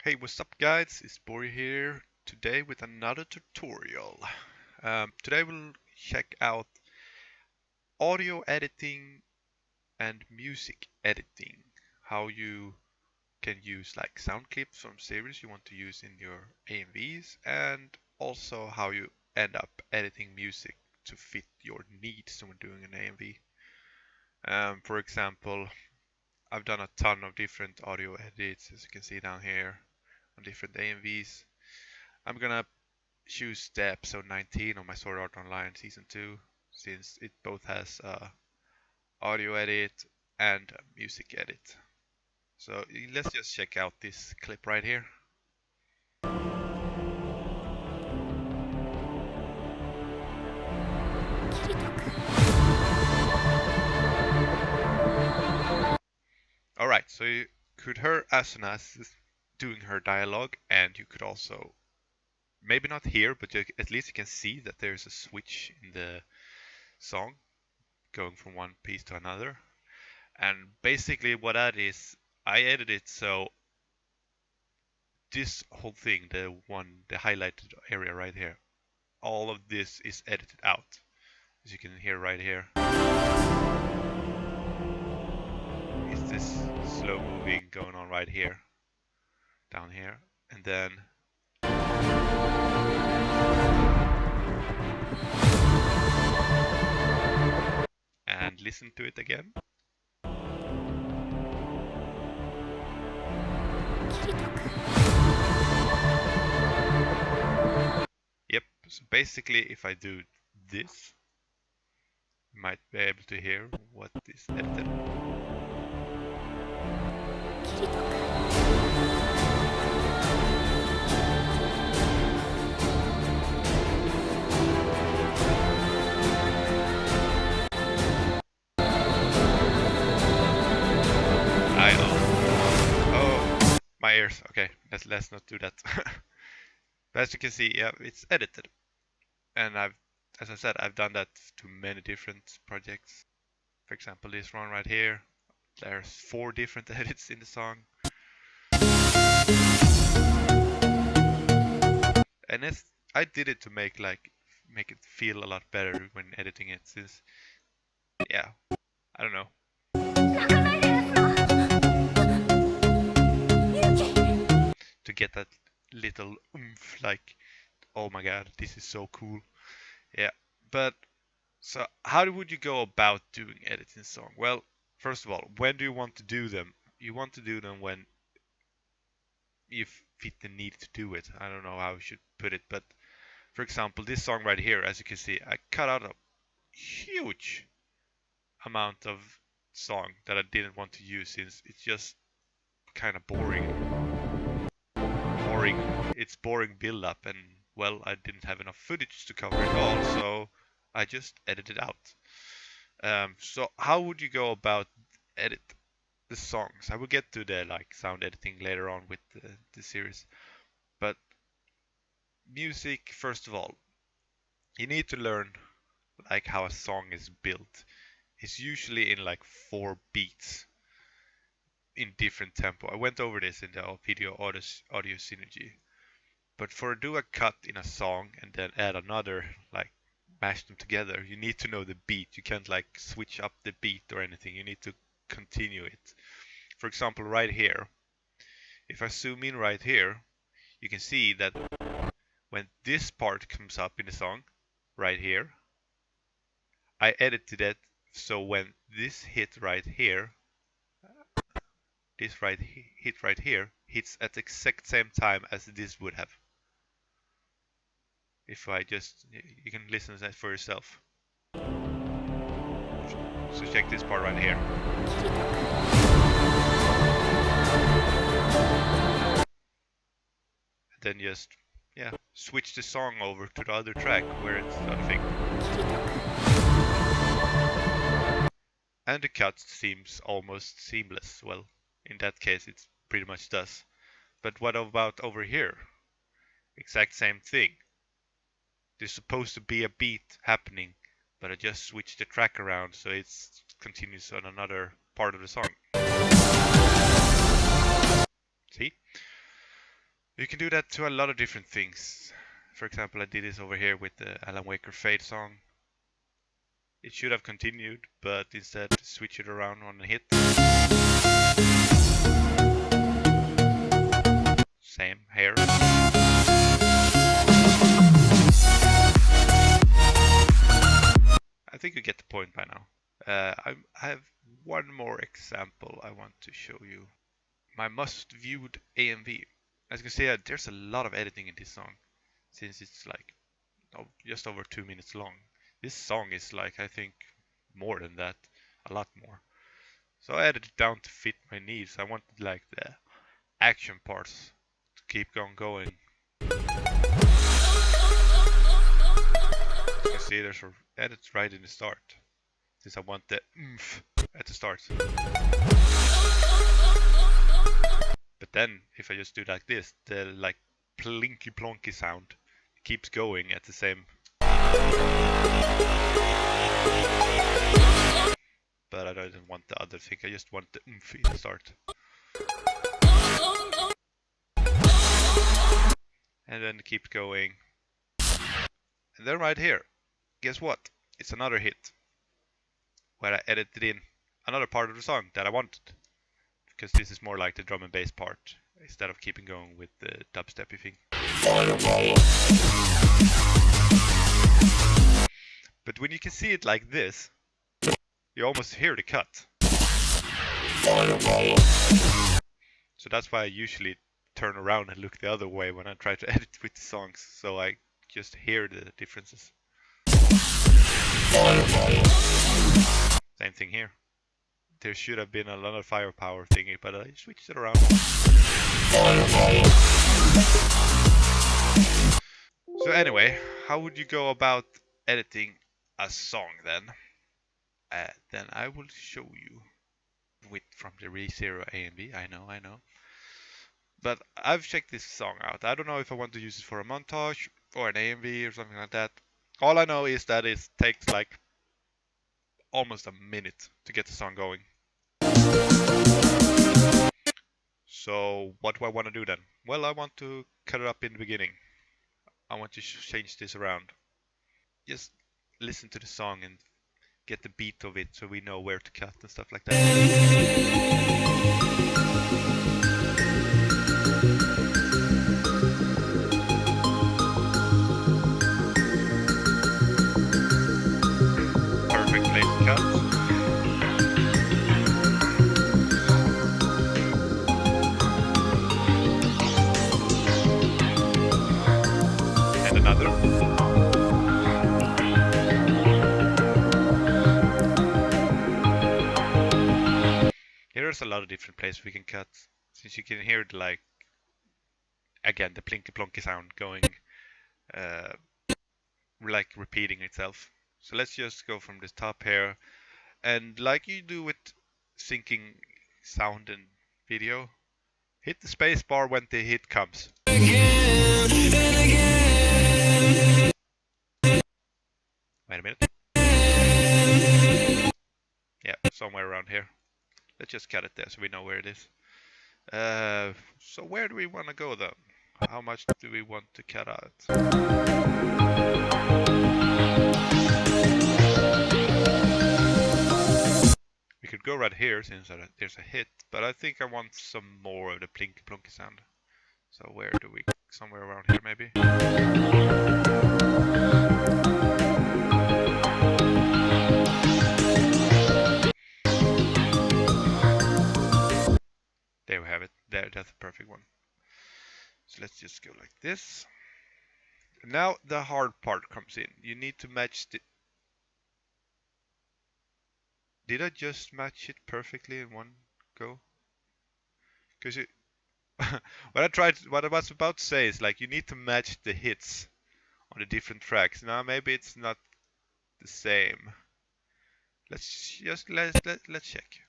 Hey, what's up guys? It's Bori here today with another tutorial. Today we'll check out audio editing and music editing. How you can use like sound clips from series you want to use in your AMVs, and also how you end up editing music to fit your needs when doing an AMV. For example, I've done a ton of different audio edits, as you can see down here, on different AMVs. I'm gonna choose the episode 19 on my Sword Art Online Season 2, since it both has audio edit and a music edit. So let's just check out this clip right here. Alright, so you could hear Asuna doing her dialogue, and you could also, maybe not hear, but at least you can see that there's a switch in the song going from one piece to another. And basically what that is, I edited it so this whole thing, the highlighted area right here, all of this is edited out, as you can hear right here. It's this slow moving going on right here, down here, and then and listen to it again. Yep, so basically if I do this, you might be able to hear what is edited. I know. Oh, my ears. Okay, let's not do that. But as you can see, yeah, it's edited. And as I said, I've done that to many different projects. For example, this one right here. There's 4 different edits in the song. And I did it to make it feel a lot better when editing it, since yeah, I don't know. To get that little oomph, like, oh my god, this is so cool. Yeah, but so how would you go about doing editing song? Well, first of all, when do you want to do them? You want to do them when you fit the need to do it. I don't know how I should put it, but for example, this song right here, as you can see, I cut out a huge amount of song that I didn't want to use, since it's just kind of boring. It's boring build up, and well, I didn't have enough footage to cover it all, so I just edited out. So how would you go about edit the songs? I will get to the sound editing later on with the series, but music, first of all, you need to learn how a song is built. It's usually in 4 beats in different tempo. I went over this in the video audio synergy. But for do a cut in a song and then add another, mash them together, you need to know the beat. You can't switch up the beat or anything. You need to continue it. For example, right here, if I zoom in right here, you can see that when this part comes up in the song, right here, I edited it so when this hit right here, hit right here, hits at the exact same time as this would have. If I just, you can listen to that for yourself. So check this part right here. And then just, yeah, switch the song over to the other track where it's the other thing. And the cut seems almost seamless. Well, in that case it pretty much does. But what about over here? Exact same thing. There's supposed to be a beat happening, but I just switched the track around so it continues on another part of the song. See? You can do that to a lot of different things. For example, I did this over here with the Alan Waker Fade song. It should have continued, but instead switch it around on a hit. Same here. I think you get the point by now. I have one more example I want to show you. My most viewed AMV. As you can see, there's a lot of editing in this song, since it's like just over 2 minutes long. This song is like, I think, more than that, a lot more. So I edited it down to fit my needs. I wanted like the action parts to keep on going. You can see there's edits right in the start, since I want the oomph at the start. But then, if I just do like this, the like plinky plonky sound keeps going at the same. But I don't want the other thing, I just want the oomph in the start. And then keep going. And then right here, guess what? It's another hit. Where I edited in another part of the song that I wanted. Because this is more like the drum and bass part, instead of keeping going with the dubsteppy thing. But when you can see it like this, you almost hear the cut. So that's why I usually turn around and look the other way when I try to edit with the songs, so I just hear the differences. Same thing here. There should have been another firepower thingy, but I switched it around. So anyway, how would you go about editing a song then? Then I will show you from the ReZero AMV. I know. But I've checked this song out. I don't know if I want to use it for a montage or an AMV or something like that. All I know is that it takes like almost a minute to get the song going. So what do I want to do then? Well, I want to cut it up in the beginning. I want to change this around. Just listen to the song and get the beat of it so we know where to cut and stuff like that. Perfect place to cut. And another. There's a lot of different places we can cut, since you can hear the, like, again, the plinky plonky sound going, like repeating itself. So let's just go from the top here, and like you do with syncing sound and video, hit the space bar when the hit comes. Wait a minute. Yeah, somewhere around here. Let's just cut it there so we know where it is. So where do we want to go then? How much do we want to cut out? We could go right here since there's a hit, but I think I want some more of the plinky plonky sound. So where do we? Somewhere around here maybe? There we have it. There, that's a perfect one. So let's just go like this. Now the hard part comes in. You need to match the... Did I just match it perfectly in one go? Because you... what I was about to say is, like, you need to match the hits on the different tracks. Now maybe it's not the same. Let's check.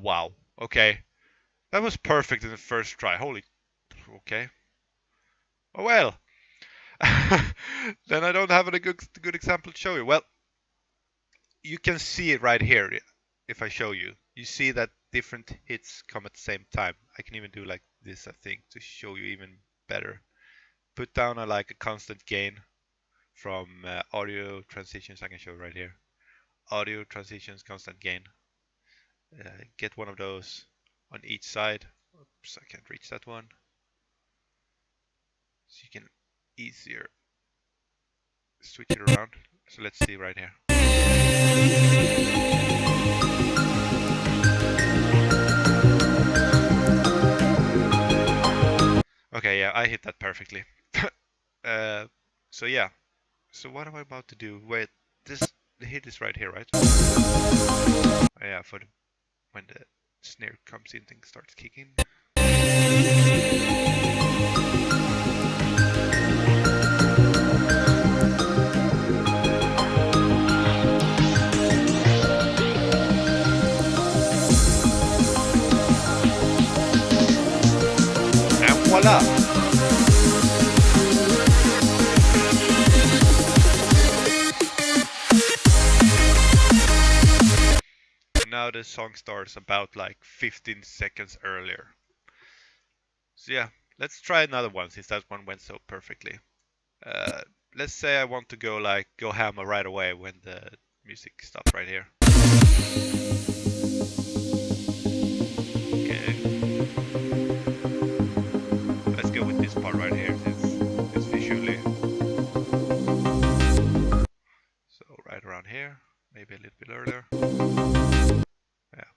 Wow. Okay. That was perfect in the first try. Holy. Okay. Oh well. Then I don't have a good example to show you. Well, you can see it right here. If I show you, you see that different hits come at the same time. I can even do like this, I think, to show you even better. Put down a constant gain from audio transitions. I can show right here. Audio transitions, constant gain. Get one of those on each side. Oops, I can't reach that one. So you can easier switch it around. So let's see right here. Okay, yeah, I hit that perfectly. So yeah. So what am I about to do? Wait, the hit is right here, right? Oh yeah, when the snare comes in and starts kicking. And voila! Now the song starts about like 15 seconds earlier. So yeah, let's try another one since that one went so perfectly. Let's say I want to go hammer right away when the music stops right here. Okay. Let's go with this part right here since it's visually. So right around here, maybe a little bit earlier. Yeah.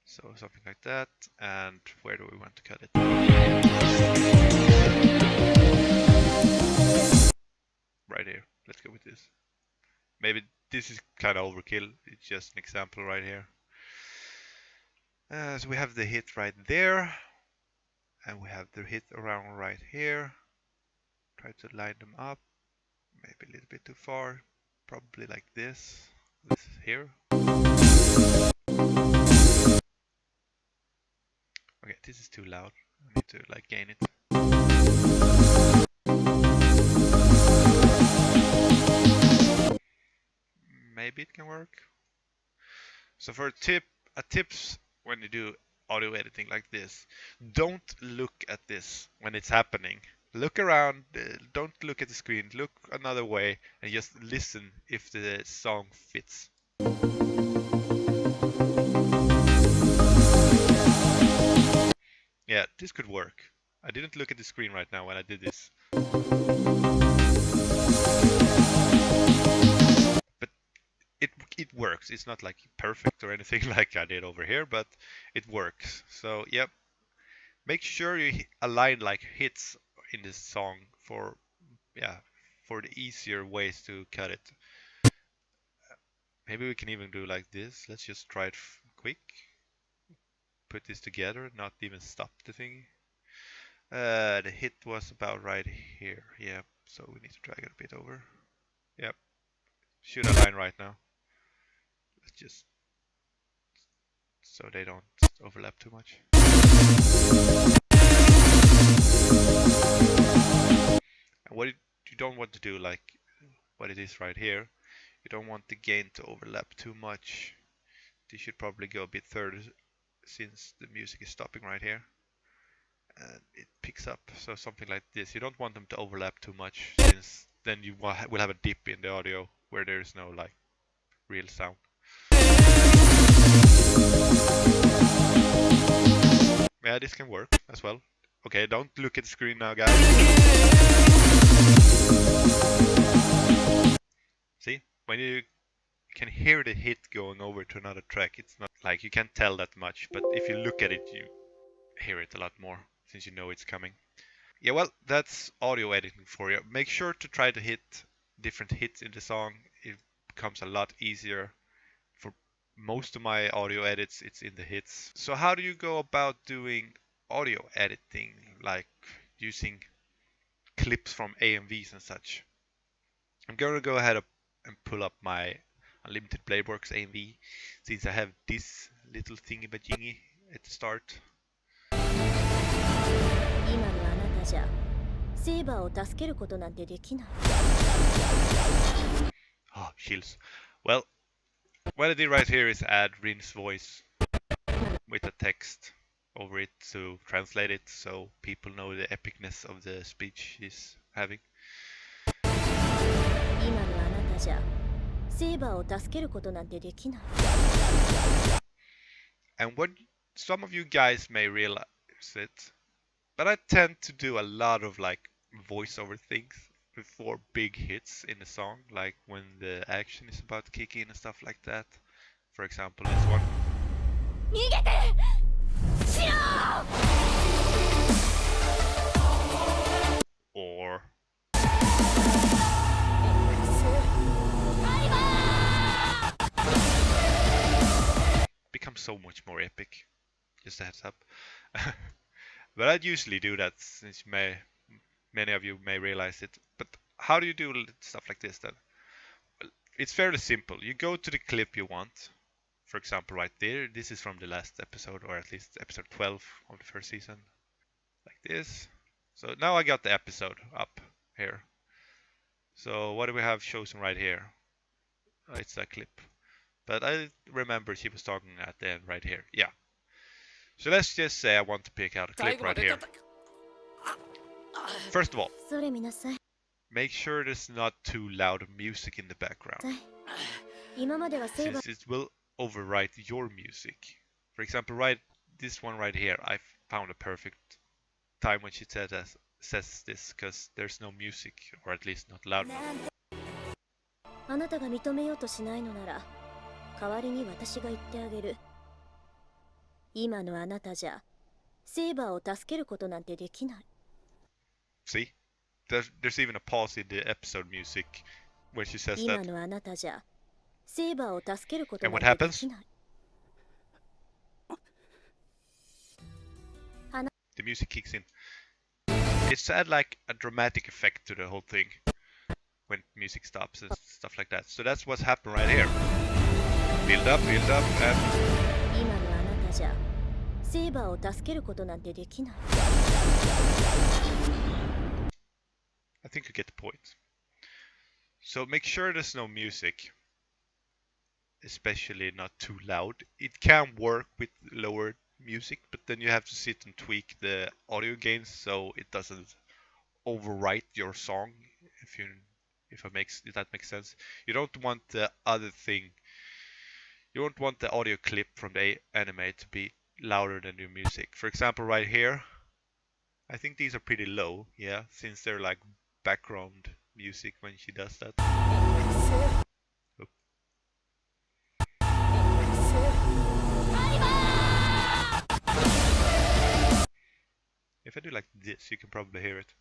So something like that. And where do we want to cut it? Right here. Let's go with this. Maybe this is kind of overkill. It's just an example right here. So we have the hit right there. And we have the hit around right here. Try to line them up. Maybe a little bit too far. Probably like this. This is here. Okay, this is too loud. I need to gain it. Maybe it can work. So for tips when you do audio editing like this, don't look at this when it's happening. Look around, don't look at the screen, look another way and just listen if the song fits. Yeah, this could work. I didn't look at the screen right now when I did this. But it works. It's not like perfect or anything like I did over here, but it works. So, yep. Make sure you align like hits in this song for the easier ways to cut it. Maybe we can even do like this. Let's just try it quick. Put this together, not even stop the thing. The hit was about right here. Yeah, so we need to drag it a bit over. Yep, should align right now. Let's just so they don't overlap too much. And what you don't want to do, like what it is right here, you don't want the gain to overlap too much. This should probably go a bit further since the music is stopping right here. And it picks up, so something like this. You don't want them to overlap too much, since then you will have a dip in the audio where there is no like real sound. Yeah, this can work as well. Okay, don't look at the screen now, guys. See, when you can hear the hit going over to another track, it's not like you can't tell that much, but if you look at it, you hear it a lot more since you know it's coming. Yeah, well, that's audio editing for you. Make sure to try to hit different hits in the song. It becomes a lot easier. For most of my audio edits, it's in the hits. So how do you go about doing audio editing, like using clips from AMVs and such? I'm going to go ahead and pull up my Unlimited Bladeworks AMV, since I have this little thingy-majingy at the start. Oh, chills. Well, What I did right here is add Rin's voice with the text over it to translate it so people know the epicness of the speech he's having. And what some of you guys may realize it, but I tend to do a lot of like voiceover things before big hits in the song, like when the action is about to kick in and stuff like that. For example, this one. Or becomes so much more epic. Just a heads up. But I'd usually do that, since many of you may realize it. But how do you do stuff like this then? Well, it's fairly simple. You go to the clip you want. For example, right there, this is from the last episode, or at least episode 12 of the first season. Like this. So now I got the episode up here. So what do we have chosen right here? Oh, it's a clip. But I remember she was talking at the end right here. Yeah. So let's just say I want to pick out a clip right here. First of all, make sure there's not too loud music in the background, since it will overwrite your music. For example, this one right here, I found a perfect time when she says this, because there's no music, or at least not loud enough. あなたが認めようとしないのなら、代わりに私が言ってあげる。今のあなたじゃ、セイバーを助けることなんてできない。See? There's even a pause in the episode music when she says that. 今のあなたじゃ、セイバーを助けること And なん what てでき happens? ない。The music kicks in. It's to add like a dramatic effect to the whole thing when music stops and stuff like that. So that's what's happened right here. Build up, and 今のあなたじゃ、セイバーを助けることなんてできない。 I think you get the point. So make sure there's no music, especially not too loud. It can work with lower music, but then you have to sit and tweak the audio gains so it doesn't overwrite your song. If that makes sense. You don't want the other thing. You don't want the audio clip from the anime to be louder than your music. For example, right here, I think these are pretty low, yeah, since they're like background music when she does that. Oop. If I do like this, you can probably hear it.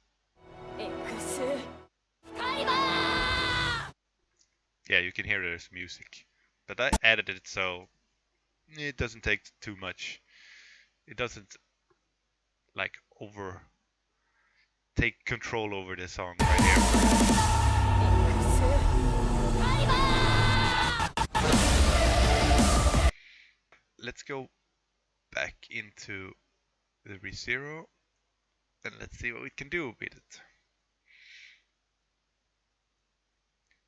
Yeah, you can hear there's music. But I added it so it doesn't take too much. It doesn't like take control over the song right here. Let's go back into the ReZero and let's see what we can do with it.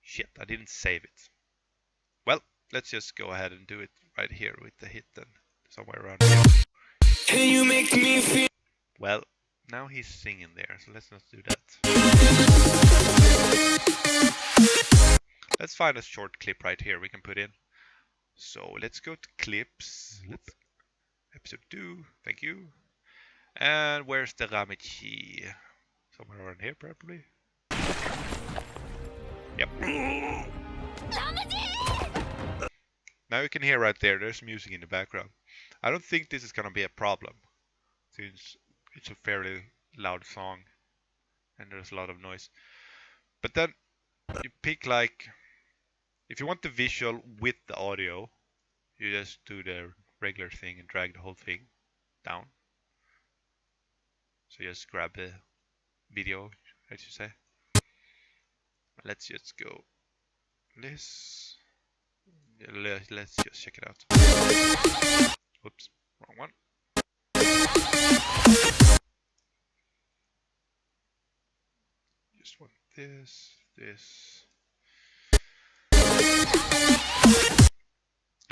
Shit, I didn't save it. Well, let's just go ahead and do it right here with the hit then, somewhere around here. Can you make me feel? Well, now he's singing there, so let's not do that. Let's find a short clip right here we can put in. So let's go to clips. Episode 2, thank you. And where's the Ramechi? Somewhere around here, probably. Yep. Now you can hear right there's music in the background. I don't think this is gonna be a problem, since it's a fairly loud song and there's a lot of noise. But then you pick like, if you want the visual with the audio, you just do the regular thing and drag the whole thing down. So just grab the video, I should say. Let's just go this. Let's just check it out. Oops, wrong one. Just want this.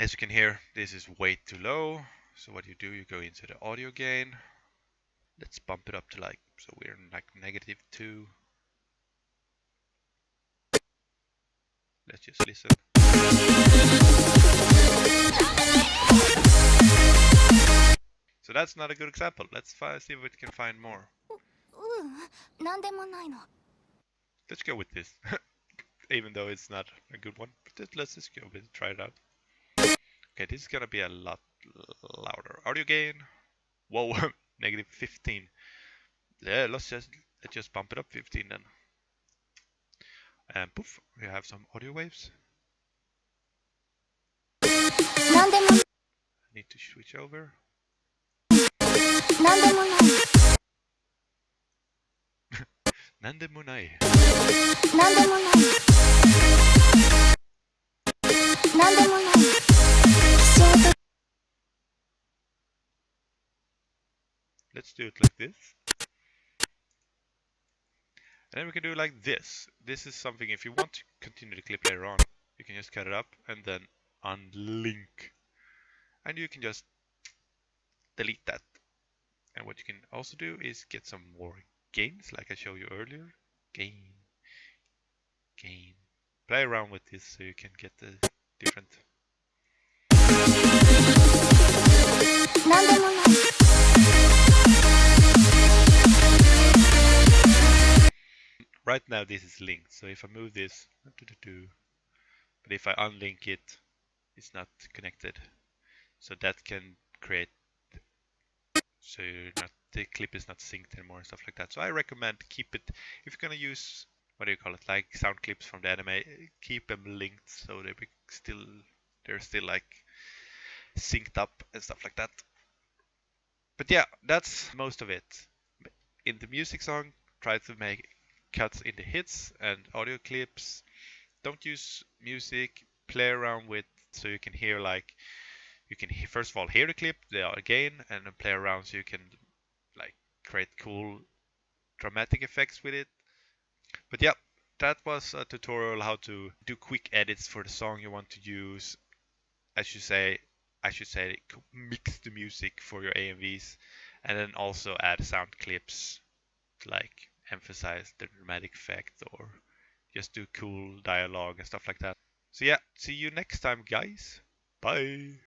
As you can hear, this is way too low. So what you do, you go into the audio gain. Let's bump it up to like, so we're like -2. Let's just listen. So that's not a good example. Let's see if we can find more. Let's go with this. Even though it's not a good one. But let's just go with it, try it out. Okay, this is gonna be a lot louder. Audio gain. Whoa, -15. Yeah, let's just bump it up 15 then. And poof, we have some audio waves. I need to switch over. Nandemonai. Let's do it like this. And then we can do like this. This is something, if you want to continue the clip later on, you can just cut it up and then unlink. And you can just delete that. And what you can also do is get some more gains, like I showed you earlier. Gain. Play around with this so you can get the different. Right now this is linked, so if I move this, but if I unlink it, it's not connected. So that can create, so the clip is not synced anymore and stuff like that. So I recommend keep it, if you're gonna use, what do you call it, like sound clips from the anime, keep them linked so they're still like synced up and stuff like that. But yeah, that's most of it. In the music song, try to make cuts in the hits and audio clips. Don't use music, play around with so you can hear, like, you can first of all hear the clip, the gain, and then play around so you can like create cool dramatic effects with it. But yeah, that was a tutorial how to do quick edits for the song you want to use. I should say mix the music for your AMVs, and then also add sound clips to like emphasize the dramatic effect or just do cool dialogue and stuff like that. So yeah, see you next time, guys. Bye.